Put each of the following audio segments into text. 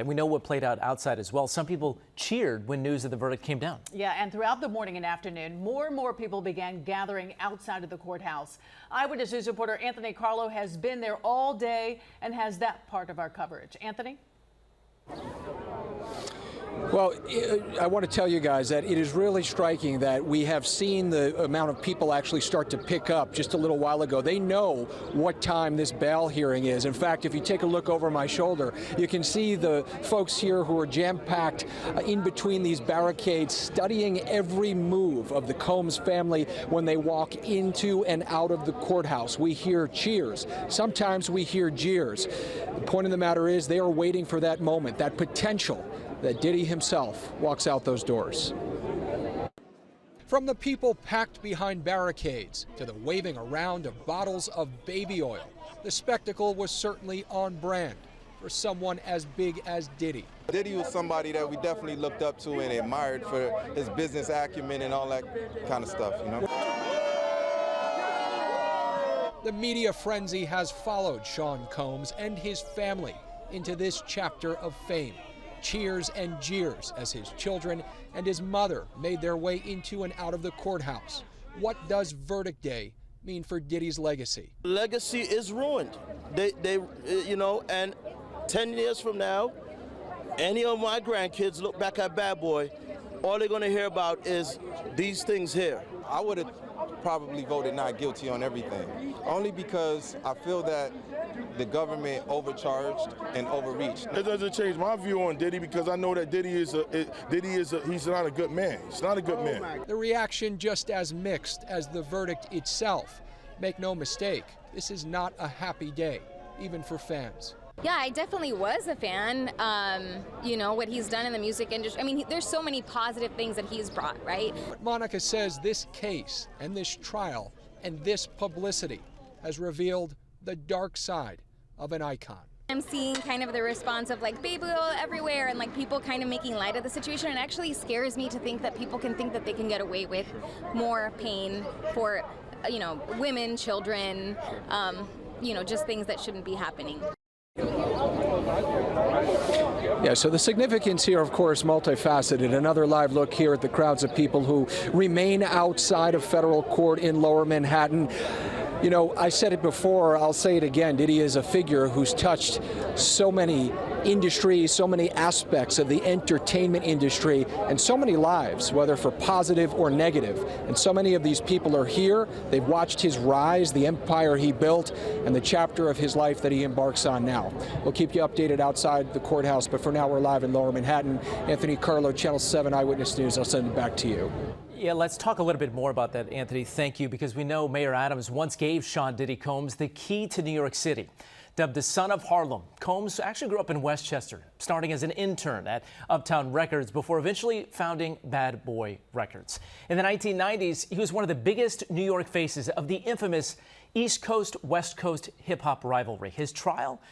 And we know what played out outside as well. Some people cheered when news of the verdict came down. Yeah, and throughout the morning and afternoon, more and more people began gathering outside of the courthouse. Eyewitness News reporter Anthony Carlo has been there all day and has that part of our coverage. Anthony? Well, I want to tell you guys that it is really striking that we have seen the amount of people actually start to pick up just a little while ago. They know what time this bail hearing is. In fact, if you take a look over my shoulder, you can see the folks here who are jam-packed in between these barricades, studying every move of the Combs family when they walk into and out of the courthouse. We hear cheers. Sometimes we hear jeers. The point of the matter is they are waiting for that moment, that potential that Diddy himself walks out those doors. From the people packed behind barricades to the waving around of bottles of baby oil, the spectacle was certainly on brand for someone as big as Diddy. Diddy was somebody that we definitely looked up to and admired for his business acumen and all that kind of stuff, you know? The media frenzy has followed Sean Combs and his family into this chapter of fame. Cheers and jeers as his children and his mother made their way into and out of the courthouse. What does verdict day mean for Diddy's legacy? Legacy is ruined. You know, and 10 years from now, any of my grandkids look back at Bad Boy, all they're going to hear about is these things here. I would have probably voted not guilty on everything, only because I feel that the government overcharged and overreached. It doesn't change my view on Diddy because I know that he's not a good man. He's not a good man. The reaction just as mixed as the verdict itself. Make no mistake, this is not a happy day, even for fans. Yeah, I definitely was a fan. You know, what he's done in the music industry. I mean, there's so many positive things that he's brought, right? But Monica says this case and this trial and this publicity has revealed the dark side of an icon. I'm seeing kind of the response of like baby oil everywhere and like people kind of making light of the situation. It actually scares me to think that people can think that they can get away with more pain for, you know, women, children, you know, just things that shouldn't be happening. Yeah, so the significance here, of course, multifaceted. Another live look here at the crowds of people who remain outside of federal court in Lower Manhattan. You know, I said it before, I'll say it again. Diddy is a figure who's touched so many industries, so many aspects of the entertainment industry, and so many lives, whether for positive or negative. And so many of these people are here. They've watched his rise, the empire he built, and the chapter of his life that he embarks on now. We'll keep you updated outside the courthouse, but for now we're live in Lower Manhattan. Anthony Carlo, Channel 7 Eyewitness News. I'll send it back to you. Yeah, let's talk a little bit more about that, Anthony. Thank you, because we know Mayor Adams once gave Sean Diddy Combs the key to New York City. Dubbed the son of Harlem, Combs actually grew up in Westchester, starting as an intern at Uptown Records before eventually founding Bad Boy Records. In the 1990s, he was one of the biggest New York faces of the infamous East Coast-West Coast hip-hop rivalry. His trial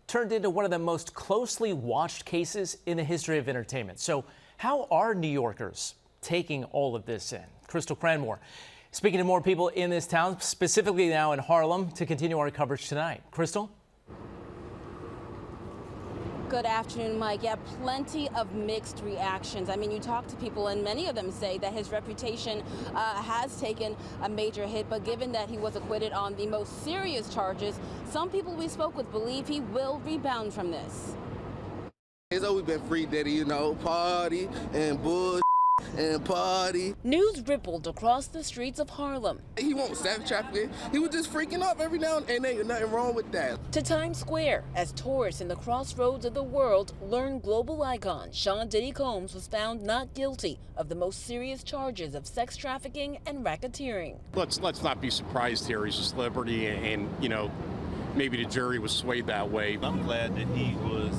turned into one of the most closely watched cases in the history of entertainment. So how are New Yorkers taking all of this in? Crystal Cranmore speaking to more people in this town, specifically now in Harlem, to continue our coverage tonight. Crystal? Good afternoon, Mike. Yeah, plenty of mixed reactions. I mean, you talk to people and many of them say that his reputation has taken a major hit, but given that he was acquitted on the most serious charges, some people we spoke with believe he will rebound from this. It's always been free Diddy, you know, party and bull and party. News rippled across the streets of Harlem. He won't stop traffic. He was just freaking up every now and then. Ain't nothing wrong with that. To Times Square, as tourists in the crossroads of the world learn global icon Sean Diddy Combs was found not guilty of the most serious charges of sex trafficking and racketeering. Let's not be surprised here. He's a celebrity, and you know, maybe the jury was swayed that way. I'm glad that he was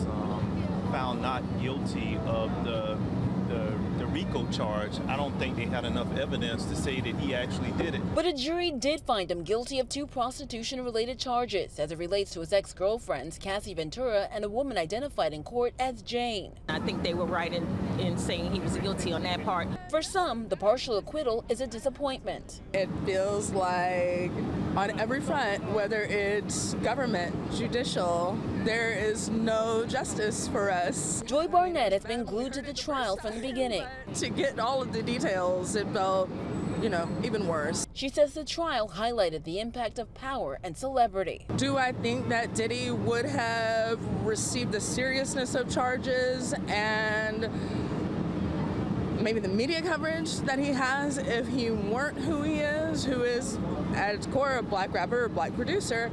found not guilty of the RICO charge, I don't think they had enough evidence to say that he actually did it. But a jury did find him guilty of 2 prostitution-related charges as it relates to his ex-girlfriends, Cassie Ventura, and a woman identified in court as Jane. I think they were right in saying he was guilty on that part. For some, the partial acquittal is a disappointment. It feels like on every front, whether it's government, judicial, there is no justice for us. Joy Barnett has been glued to the trial from the beginning. To get all of the details, it felt, even worse. She says the trial highlighted the impact of power and celebrity. Do I think that Diddy would have received the seriousness of charges and maybe the media coverage that he has if he weren't who is at its core a black rapper or black producer?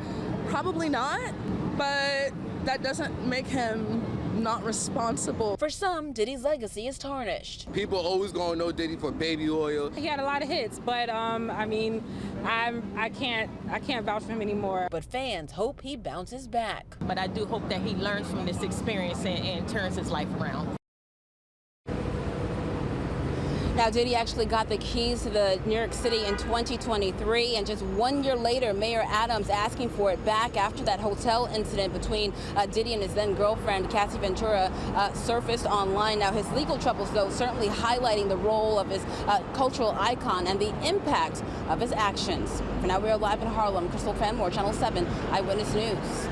Probably not, but that doesn't make him not responsible. For some, Diddy's legacy is tarnished. People always gonna know Diddy for baby oil. He had a lot of hits, but I can't vouch for him anymore. But fans hope he bounces back. But I do hope that he learns from this experience and turns his life around. Now, Diddy actually got the keys to the New York City in 2023, and just 1 year later, Mayor Adams asking for it back after that hotel incident between Diddy and his then-girlfriend, Cassie Ventura, surfaced online. Now, his legal troubles, though, certainly highlighting the role of his cultural icon and the impact of his actions. For now, we are live in Harlem. Crystal Cranmore, Channel 7 Eyewitness News.